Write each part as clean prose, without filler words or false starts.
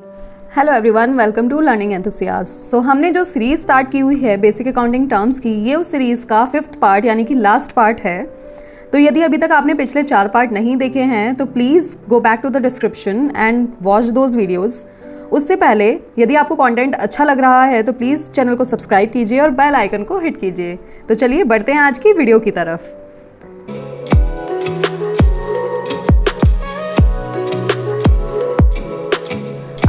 Hello everyone, welcome to learning enthusiast. So हमने जो series start की हुई है बेसिक अकाउंटिंग टर्म्स की, ये उस सीरीज़ का 5th पार्ट यानी कि लास्ट पार्ट है। तो यदि अभी तक आपने पिछले 4 पार्ट नहीं देखे हैं तो please go back to the description and watch those videos. उससे पहले यदि आपको कंटेंट अच्छा लग रहा है तो प्लीज़ चैनल को सब्सक्राइब कीजिए और बेल आइकन को हिट कीजिए। तो चलिए बढ़ते हैं आज की वीडियो की तरफ।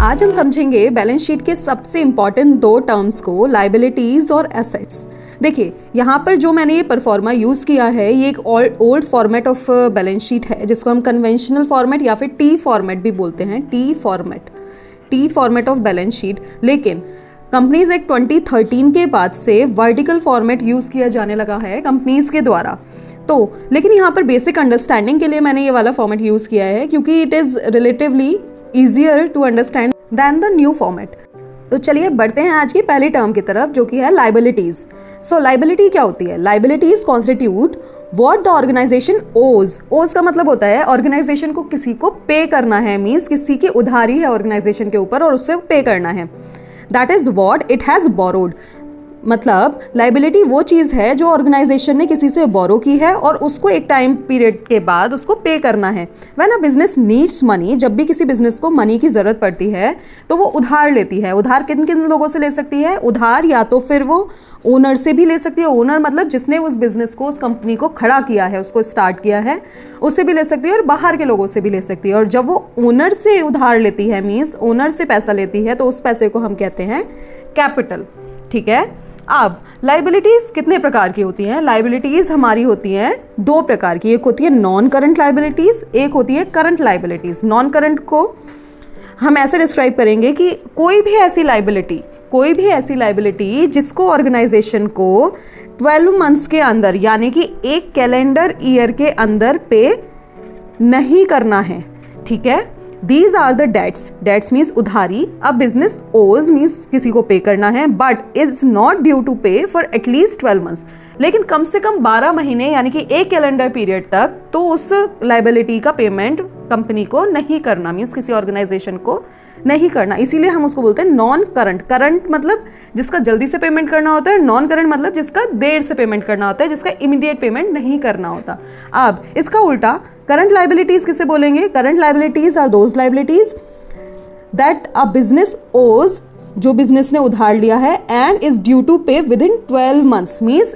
आज हम समझेंगे बैलेंस शीट के सबसे इंपॉर्टेंट 2 टर्म्स को, लायबिलिटीज और एसेट्स। देखिए यहाँ पर जो मैंने ये परफॉर्मा यूज़ किया है ये एक old format of balance sheet है जिसको हम कन्वेंशनल फॉर्मेट या फिर टी फॉर्मेट भी बोलते हैं। T format of balance sheet. लेकिन कंपनीज एक्ट 2013 के बाद से वर्टिकल फॉर्मेट यूज़ किया जाने लगा है कंपनीज के द्वारा। तो लेकिन यहाँ पर बेसिक अंडरस्टैंडिंग के लिए मैंने ये वाला फॉर्मेट यूज़ किया है क्योंकि it is relatively easier to understand than the new format. तो चलिए बढ़ते हैं आज की पहली टर्म की तरफ जो कि है लायबिलिटीज। सो लायबिलिटी क्या होती है? Liabilities constitute what the organization owes का मतलब होता है ऑर्गेनाइजेशन को किसी को पे करना है, मीन्स किसी की उधारी है ऑर्गेनाइजेशन के ऊपर और उससे पे करना है। That is what it has borrowed. मतलब लायबिलिटी वो चीज़ है जो ऑर्गेनाइजेशन ने किसी से बोरो की है और उसको एक टाइम पीरियड के बाद उसको पे करना है। When a business needs money, जब भी किसी बिजनेस को मनी की ज़रूरत पड़ती है तो वो उधार लेती है। उधार किन किन लोगों से ले सकती है? उधार या तो फिर वो ओनर से भी ले सकती है। ओनर मतलब जिसने उस बिजनेस को, उस कंपनी को खड़ा किया है, उसको स्टार्ट किया है, उससे भी ले सकती है और बाहर के लोगों से भी ले सकती है। और जब वो ओनर से उधार लेती है, मीन्स ओनर से पैसा लेती है, तो उस पैसे को हम कहते हैं कैपिटल। ठीक है। अब लायबिलिटीज कितने प्रकार की होती हैं? लायबिलिटीज हमारी होती हैं 2 प्रकार की। एक होती है नॉन करंट लायबिलिटीज, एक होती है करंट लायबिलिटीज। नॉन करंट को हम ऐसे डिस्क्राइब करेंगे कि कोई भी ऐसी लायबिलिटी जिसको ऑर्गेनाइजेशन को 12 मंथ्स के अंदर यानी कि एक कैलेंडर ईयर के अंदर पे नहीं करना है। ठीक है। These are the debts. Debts means उधारी। अब business owes means किसी को पे करना है, but is not due to pay for at least 12 months. लेकिन कम से कम 12 महीने यानी कि एक कैलेंडर पीरियड तक तो उस लायबिलिटी का पेमेंट कंपनी को नहीं करना, मीन्स किसी ऑर्गेनाइजेशन को नहीं करना। इसीलिए हम उसको बोलते हैं नॉन करंट। करंट मतलब जिसका जल्दी से पेमेंट करना होता है, नॉन करंट मतलब जिसका देर से पेमेंट करना होता है, जिसका इमीडिएट पेमेंट नहीं करना होता। अब इसका उल्टा करंट लायबिलिटीज किसे बोलेंगे? Current liabilities are those liabilities that a business owes, जो बिजनेस ने उधार लिया है, and is due to pay within 12 months, means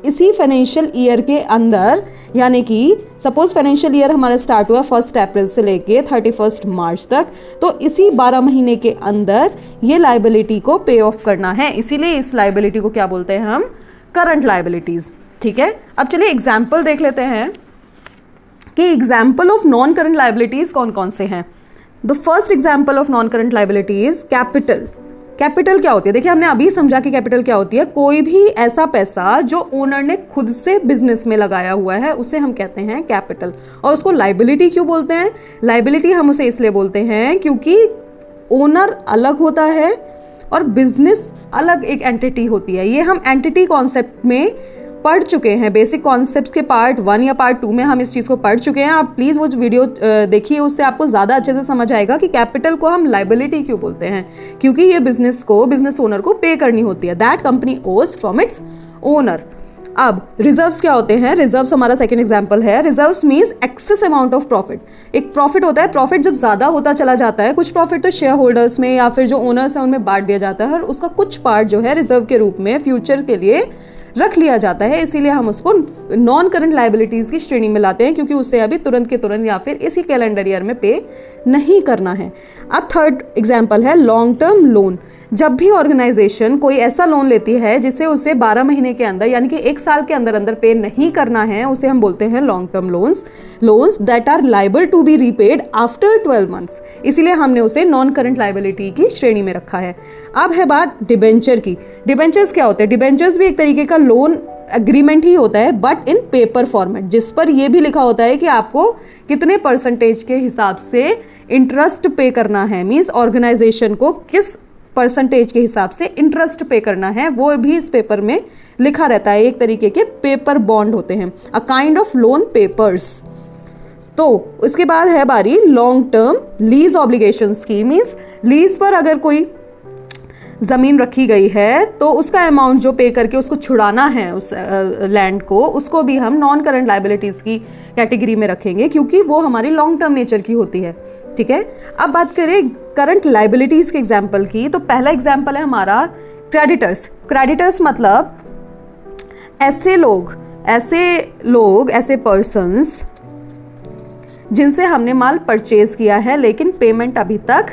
इसी फाइनेंशियल ईयर के अंदर, यानी कि सपोज फाइनेंशियल ईयर हमारा स्टार्ट हुआ 1 अप्रैल से लेके 31 मार्च तक, तो इसी 12 महीने के अंदर ये लायबिलिटी को पे ऑफ करना है। इसीलिए इस लायबिलिटी को क्या बोलते हैं हम? Current liabilities. ठीक है। अब चलिए एग्जाम्पल देख लेते हैं कि example of non current liabilities कौन कौन से हैं। The first example of non current liabilities capital. Capital क्या होती है? देखिए हमने अभी समझा कि कैपिटल क्या होती है। कोई भी ऐसा पैसा जो ओनर ने खुद से बिजनेस में लगाया हुआ है उसे हम कहते हैं कैपिटल। और उसको लायबिलिटी क्यों बोलते हैं? लायबिलिटी हम उसे इसलिए बोलते हैं क्योंकि ओनर अलग होता है और बिजनेस अलग एक एंटिटी होती है। ये हम एंटिटी कॉन्सेप्ट में पढ़ चुके हैं। बेसिक कॉन्सेप्ट्स के पार्ट 1 या पार्ट 2 में हम इस चीज़ को पढ़ चुके हैं। आप प्लीज़ वो वीडियो देखिए, उससे आपको ज़्यादा अच्छे से समझ आएगा कि कैपिटल को हम लायबिलिटी क्यों बोलते हैं। क्योंकि ये बिजनेस ओनर को पे करनी होती है, दैट कंपनी ओज फ्रॉम इट्स ओनर। अब रिजर्व्स क्या होते हैं? रिजर्व्स हमारा सेकंड एग्जांपल है। Reserves means excess amount of profit. एक प्रॉफिट होता है, प्रॉफिट जब ज़्यादा होता चला जाता है, कुछ प्रॉफिट तो शेयर होल्डर्स में या फिर जो ओनर्स हैं उनमें बांट दिया जाता है और उसका कुछ पार्ट जो है रिजर्व के रूप में फ्यूचर के लिए रख लिया जाता है। इसीलिए हम उसको नॉन करंट लायबिलिटीज की श्रेणी में लाते हैं क्योंकि उसे अभी तुरंत के तुरंत या फिर इसी कैलेंडर ईयर में पे नहीं करना है। अब थर्ड एग्जांपल है लॉन्ग टर्म लोन। जब भी ऑर्गेनाइजेशन कोई ऐसा लोन लेती है जिसे उसे 12 महीने के अंदर यानी कि 1 साल के अंदर अंदर पे नहीं करना है, उसे हम बोलते हैं long term loans that are liable to be repaid after 12 months. इसीलिए हमने उसे नॉन करंट लायबिलिटी की श्रेणी में रखा है। अब है बात डिबेंचर की। डिबेंचर्स क्या होते हैं? डिबेंचर्स भी एक तरीके का लोन एग्रीमेंट ही होता है बट इन पेपर फॉर्मेट, जिस पर यह भी लिखा होता है कि आपको कितने परसेंटेज के हिसाब से इंटरेस्ट पे करना है, मीन्स ऑर्गेनाइजेशन को किस परसेंटेज के हिसाब से इंटरेस्ट पे करना है, वो भी इस पेपर में लिखा रहता है। एक तरीके के पेपर बॉन्ड होते हैं, a kind of loan papers. तो उसके बाद है बारी लॉन्ग टर्म लीज ऑब्लिगेशंस की। मींस लीज पर अगर कोई ज़मीन रखी गई है तो उसका अमाउंट जो पे करके उसको छुड़ाना है उस लैंड को, उसको भी हम नॉन करंट लाइबिलिटीज़ की कैटेगरी में रखेंगे, क्योंकि वो हमारी लॉन्ग टर्म नेचर की होती है। ठीक है, अब बात करें करंट लाइबिलिटीज़ के एग्जाम्पल की, तो पहला एग्जाम्पल है हमारा क्रेडिटर्स। क्रेडिटर्स मतलब ऐसे लोग ऐसे पर्सन्स जिनसे हमने माल परचेज किया है लेकिन पेमेंट अभी तक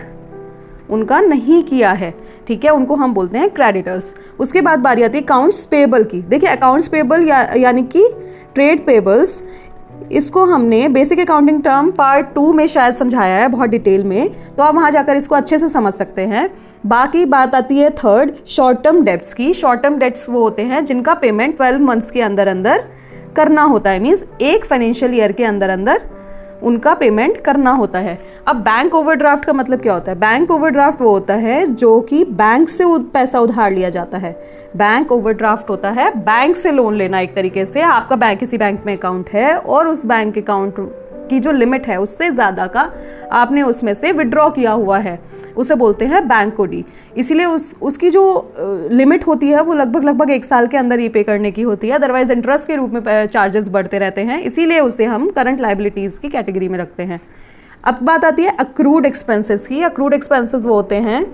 उनका नहीं किया है। ठीक है, उनको हम बोलते हैं क्रेडिटर्स। उसके बाद बारी आती है अकाउंट्स पेबल की। देखिए अकाउंट्स पेबल यानी कि ट्रेड पेबल्स, इसको हमने बेसिक अकाउंटिंग टर्म पार्ट 2 में शायद समझाया है बहुत डिटेल में, तो आप वहाँ जाकर इसको अच्छे से समझ सकते हैं। बाकी बात आती है थर्ड शॉर्ट टर्म डेट्स की। शॉर्ट टर्म डेट्स वो होते हैं जिनका पेमेंट 12 मंथ्स के अंदर अंदर करना होता है। मीन्स एक फाइनेंशियल ईयर के अंदर अंदर उनका पेमेंट करना होता है। अब बैंक ओवरड्राफ्ट का मतलब क्या होता है? बैंक ओवरड्राफ्ट वो होता है जो कि बैंक से पैसा उधार लिया जाता है। बैंक ओवरड्राफ्ट होता है बैंक से लोन लेना। एक तरीके से आपका बैंक किसी बैंक में अकाउंट है और उस बैंक अकाउंट की जो लिमिट है उससे ज़्यादा का आपने उसमें से विड्रॉ किया हुआ है, उसे बोलते हैं बैंक ओडी। इसीलिए उसकी जो लिमिट होती है वो लगभग 1 साल के अंदर ही पे करने की होती है, अदरवाइज इंटरेस्ट के रूप में चार्जेस बढ़ते रहते हैं। इसीलिए उसे हम करंट लाइबिलिटीज़ की कैटेगरी में रखते हैं। अब बात आती है अक्रूड एक्सपेंसेस की। अक्रूड एक्सपेंसेस वो होते हैं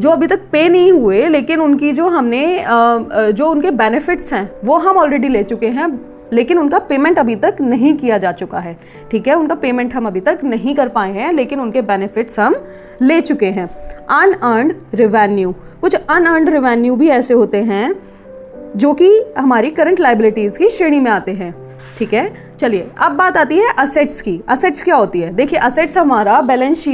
जो अभी तक पे नहीं हुए लेकिन उनकी जो उनके बेनिफिट्स हैं वो हम ऑलरेडी ले चुके हैं, लेकिन उनका पेमेंट अभी तक नहीं किया जा चुका है। ठीक है, उनका पेमेंट हम अभी तक नहीं कर पाए हैं लेकिन उनके बेनिफिट्स हम ले चुके हैं। अनअर्न्ड रेवेन्यू, कुछ अनअर्न्ड रेवेन्यू भी ऐसे होते हैं जो कि हमारी करंट लाइबिलिटीज़ की श्रेणी में आते हैं। ठीक है, चलिए अब बात आती है असेट्स की। असेट्स क्या होती है? देखिए असेट्स हमारा बैलेंस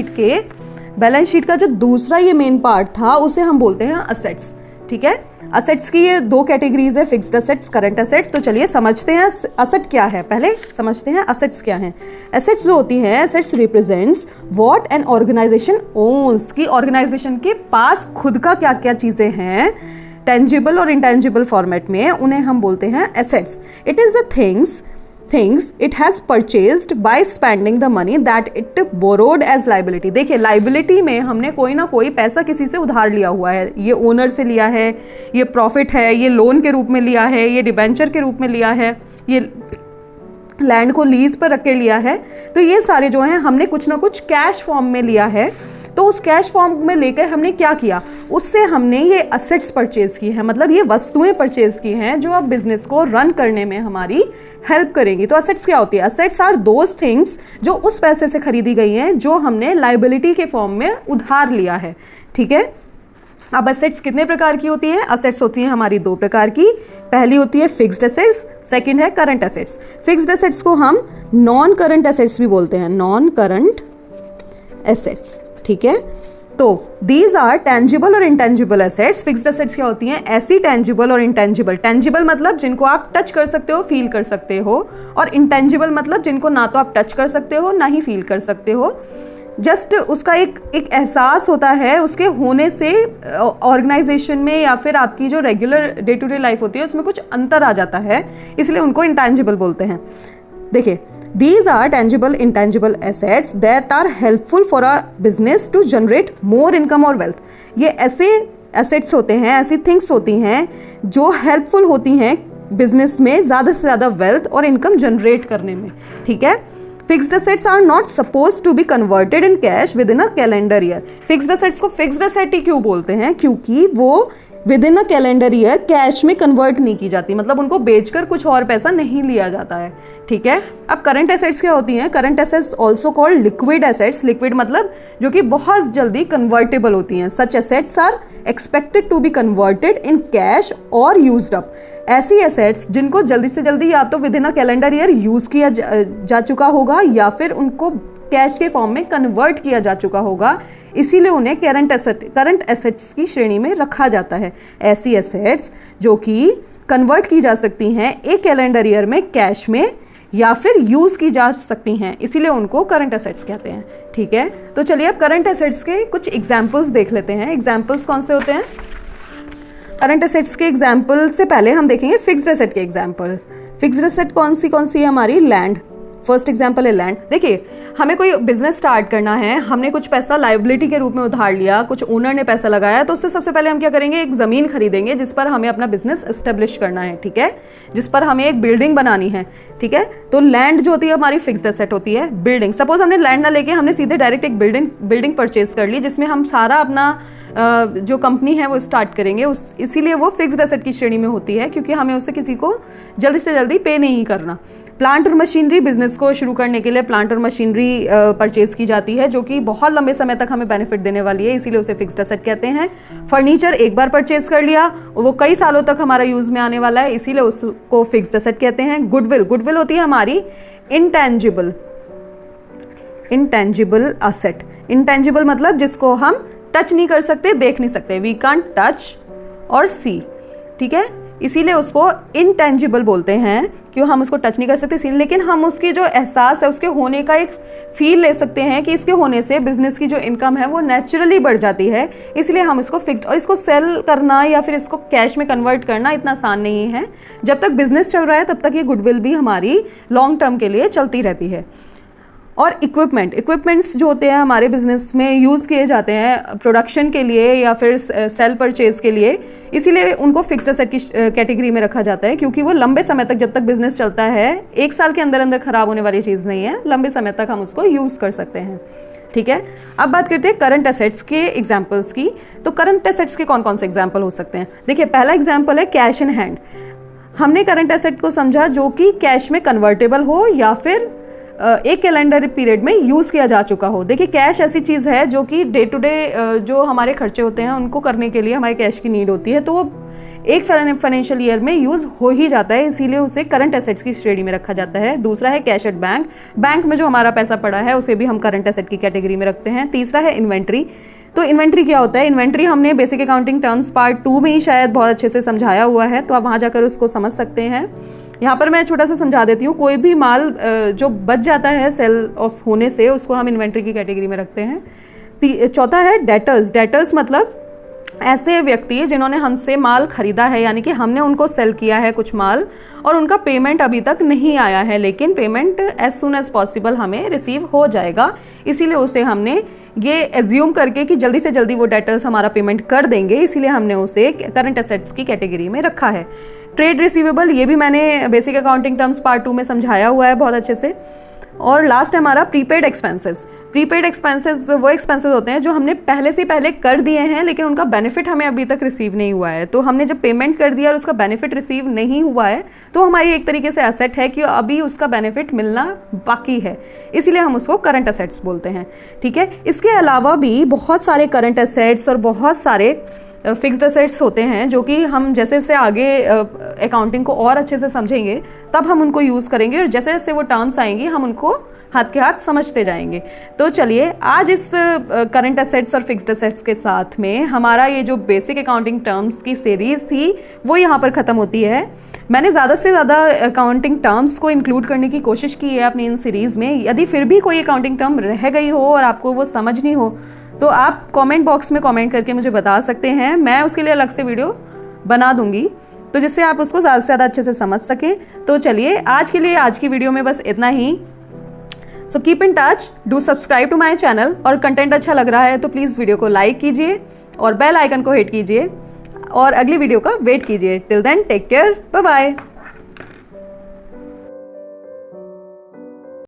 शीट का जो दूसरा ये मेन पार्ट था उसे हम बोलते हैं असेट्स। ठीक है, असेट्स की ये 2 कैटेगरीज है, फिक्स्ड असेट्स, करंट असेट। तो चलिए समझते हैं असेट क्या है। पहले समझते हैं असेट्स क्या हैं। असेट्स जो होती हैं, assets represents what an organization owns, की ऑर्गेनाइजेशन के पास खुद का क्या क्या चीजें हैं टेंजिबल और इंटेंजिबल फॉर्मेट में, उन्हें हम बोलते हैं assets. It is the things it has purchased by spending the money that it borrowed as liability। देखिए लाइबिलिटी में हमने कोई ना कोई पैसा किसी से उधार लिया हुआ है। ये ओनर से लिया है, ये प्रॉफिट है, ये लोन के रूप में लिया है, ये डिबेंचर के रूप में लिया है, ये लैंड को लीज पर रख के लिया है। तो ये सारे जो हैं हमने कुछ ना कुछ कैश फॉर्म में लिया है। तो उस कैश फॉर्म में लेकर हमने क्या किया, उससे हमने ये असेट्स परचेज की है, मतलब ये वस्तुएं परचेज की हैं जो अब बिजनेस को रन करने में हमारी हेल्प करेंगी। तो असेट्स क्या होती है? असेट्स आर दोज थिंग्स जो उस पैसे से खरीदी गई हैं जो हमने लाइबिलिटी के फॉर्म में उधार लिया है। ठीक है, अब असेट्स कितने प्रकार की होती हैं? असेट्स होती हैं हमारी 2 प्रकार की। पहली होती है फिक्स्ड असेट्स, सेकंड है करंट असेट्स। फिक्स्ड असेट्स को हम नॉन करंट असेट्स भी बोलते हैं, नॉन करंट एसेट्स। ठीक है, तो दीज आर टेंजिबल और इंटेंजिबल एसेट्स। फिक्स्ड एसेट्स क्या होती हैं? ऐसी टेंजिबल और इंटेंजिबल। टेंजिबल मतलब जिनको आप टच कर सकते हो, फील कर सकते हो, और इंटेंजिबल मतलब जिनको ना तो आप टच कर सकते हो ना ही फील कर सकते हो। जस्ट उसका एक एहसास होता है उसके होने से ऑर्गेनाइजेशन में या फिर आपकी जो regular day to day life होती है उसमें कुछ अंतर आ जाता है, इसलिए उनको इंटेंजिबल बोलते हैं। देखिए These are tangible, intangible assets that are helpful for a business to generate more income or wealth। ये ऐसे assets होते हैं, ऐसी things होती हैं जो helpful होती हैं बिजनेस में ज़्यादा से ज़्यादा wealth और income generate करने में। ठीक है, Fixed assets are not supposed to be converted in cash within a calendar year। Fixed assets को fixed asset ही क्यों बोलते हैं? क्योंकि वो with in a calendar year cash में कन्वर्ट नहीं की जाती, मतलब उनको बेचकर कुछ और पैसा नहीं लिया जाता है। ठीक है, अब करंट एसेट्स क्या होती हैं? Current assets also called liquid assets. Liquid मतलब जो कि बहुत जल्दी कन्वर्टेबल होती हैं। Such assets are expected to be converted in cash और यूज्ड अप। ऐसी एसेट्स जिनको जल्दी से जल्दी या तो within a calendar year use किया जा चुका होगा या फिर उनको कैश के फॉर्म में कन्वर्ट किया जा चुका होगा, इसीलिए उन्हें करंट एसेट्स की श्रेणी में रखा जाता है। ऐसी एसेट्स जो कि कन्वर्ट की जा सकती हैं एक कैलेंडर ईयर में कैश में या फिर यूज़ की जा सकती हैं, इसीलिए उनको करंट एसेट्स कहते हैं। ठीक है, तो चलिए अब करंट एसेट्स के कुछ एग्जाम्पल्स देख लेते हैं। एग्जाम्पल्स कौन से होते हैं? करंट एसेट्स के एग्जाम्पल से पहले हम देखेंगे फिक्स्ड एसेट के एग्जाम्पल। फिक्स्ड एसेट कौन सी है हमारी? लैंड। फर्स्ट एग्जाम्पल है लैंड। देखिए, हमें कोई बिजनेस स्टार्ट करना है, हमने कुछ पैसा लाइबिलिटी के रूप में उधार लिया, कुछ ओनर ने पैसा लगाया, तो उससे सबसे पहले हम क्या करेंगे, एक ज़मीन खरीदेंगे जिस पर हमें अपना बिजनेस एस्टेब्लिश करना है, ठीक है, जिस पर हमें एक बिल्डिंग बनानी है, ठीक है। तो लैंड जो होती है हमारी फिक्स्ड एसेट होती है। बिल्डिंग, सपोज हमने लैंड ना लेके हमने सीधे डायरेक्ट एक बिल्डिंग परचेज कर ली जिसमें हम सारा अपना जो कंपनी है वो स्टार्ट करेंगे, इसीलिए वो फिक्स्ड एसेट की श्रेणी में होती है, क्योंकि हमें उससे किसी को जल्दी से जल्दी पे नहीं करना। प्लांट और मशीनरी, बिजनेस को शुरू करने के लिए प्लांट और मशीनरी परचेज की जाती है जो कि बहुत लंबे समय तक हमें बेनिफिट देने वाली है, इसीलिए उसे फिक्स्ड एसेट कहते हैं। फर्नीचर एक बार परचेज कर लिया, वो कई सालों तक हमारा यूज में आने वाला है, इसीलिए उसको फिक्स्ड एसेट कहते हैं। गुडविल होती है हमारी इंटेंजिबल एसेट। इंटेंजिबल मतलब जिसको हम टच नहीं कर सकते, देख नहीं सकते, वी कांट टच और सी, ठीक है, इसीलिए उसको इंटेंजिबल बोलते हैं, क्यों, हम उसको टच नहीं कर सकते इसीलिए, लेकिन हम उसकी जो एहसास है उसके होने का एक फील ले सकते हैं कि इसके होने से बिजनेस की जो इनकम है वो नेचुरली बढ़ जाती है, इसलिए हम इसको फिक्स्ड। और इसको सेल करना या फिर इसको कैश में कन्वर्ट करना इतना आसान नहीं है। जब तक बिजनेस चल रहा है तब तक ये गुडविल भी हमारी लॉन्ग टर्म के लिए चलती रहती है। और इक्विपमेंट्स जो होते हैं हमारे बिजनेस में यूज़ किए जाते हैं प्रोडक्शन के लिए या फिर सेल परचेज के लिए, इसीलिए उनको फिक्स्ड एसेट की कैटेगरी में रखा जाता है, क्योंकि वो लंबे समय तक, जब तक बिजनेस चलता है, एक साल के अंदर अंदर खराब होने वाली चीज़ नहीं है, लंबे समय तक हम उसको यूज़ कर सकते हैं, ठीक है। अब बात करते हैं करंट एसेट्स के एग्जाम्पल्स की। तो करंट एसेट्स के कौन कौन से एग्जाम्पल हो सकते हैं? देखिए, पहला एग्जाम्पल है कैश इन हैंड। हमने करंट एसेट को समझा जो कि कैश में कन्वर्टेबल हो या फिर एक कैलेंडर पीरियड में यूज़ किया जा चुका हो। देखिए, कैश ऐसी चीज़ है जो कि डे टू डे जो हमारे खर्चे होते हैं उनको करने के लिए हमारे कैश की नीड होती है, तो वो एक फाइनेंशियल ईयर में यूज़ हो ही जाता है, इसीलिए उसे करंट एसेट्स की श्रेणी में रखा जाता है। दूसरा है कैश एट बैंक, बैंक में जो हमारा पैसा पड़ा है उसे भी हम करंट एसेट की कैटेगरी में रखते हैं। तीसरा है इन्वेंट्री। तो इन्वेंट्री क्या होता है? इन्वेंट्री हमने बेसिक अकाउंटिंग टर्म्स पार्ट 2 में ही शायद बहुत अच्छे से समझाया हुआ है, तो आप वहाँ जाकर उसको समझ सकते हैं। यहाँ पर मैं छोटा सा समझा देती हूँ। कोई भी माल जो बच जाता है सेल ऑफ होने से, उसको हम इन्वेंट्री की कैटेगरी में रखते हैं। चौथा है डेटर्स। डेटर्स मतलब ऐसे व्यक्ति जिन्होंने हमसे माल खरीदा है, यानी कि हमने उनको सेल किया है कुछ माल और उनका पेमेंट अभी तक नहीं आया है, लेकिन payment as soon as possible हमें रिसीव हो जाएगा, इसीलिए उसे हमने ये एज्यूम करके कि जल्दी से जल्दी वो डेटर्स हमारा पेमेंट कर देंगे, इसीलिए हमने उसे करंट एसेट्स की कैटेगरी में रखा है। ट्रेड रिसीवेबल, ये भी मैंने बेसिक अकाउंटिंग टर्म्स पार्ट 2 में समझाया हुआ है बहुत अच्छे से। और लास्ट है हमारा प्रीपेड एक्सपेंसेस। प्रीपेड एक्सपेंसेस वो एक्सपेंसेस होते हैं जो हमने पहले से पहले कर दिए हैं, लेकिन उनका बेनिफिट हमें अभी तक रिसीव नहीं हुआ है। तो हमने जब पेमेंट कर दिया और उसका बेनिफिट रिसीव नहीं हुआ है, तो हमारी एक तरीके से एसेट है कि अभी उसका बेनिफिट मिलना बाकी है, इसीलिए हम उसको करंट एसेट्स बोलते हैं, ठीक है। इसके अलावा भी बहुत सारे करंट एसेट्स और बहुत सारे फिक्स्ड एसेट्स होते हैं जो कि हम जैसे जैसे आगे अकाउंटिंग को और अच्छे से समझेंगे तब हम उनको यूज़ करेंगे, और जैसे जैसे वो टर्म्स आएंगी हम उनको हाथ के हाथ समझते जाएंगे। तो चलिए, आज इस करंट एसेट्स और फिक्स्ड एसेट्स के साथ में हमारा ये जो बेसिक अकाउंटिंग टर्म्स की सीरीज़ थी वो यहाँ पर ख़त्म होती है। मैंने ज़्यादा से ज़्यादा अकाउंटिंग टर्म्स को इंक्लूड करने की कोशिश की है अपनी इन सीरीज़ में। यदि फिर भी कोई अकाउंटिंग टर्म रह गई हो और आपको वो समझनी हो तो आप कमेंट बॉक्स में कमेंट करके मुझे बता सकते हैं, मैं उसके लिए अलग से वीडियो बना दूंगी, तो जिससे आप उसको ज़्यादा से ज़्यादा अच्छे से समझ सकें। तो चलिए, आज के लिए आज की वीडियो में बस इतना ही। So keep in touch, do subscribe to my channel, और कंटेंट अच्छा लग रहा है तो प्लीज़ वीडियो को लाइक कीजिए और बेल आइकन को हिट कीजिए और अगली वीडियो का वेट कीजिए। Till then, take care, bye bye.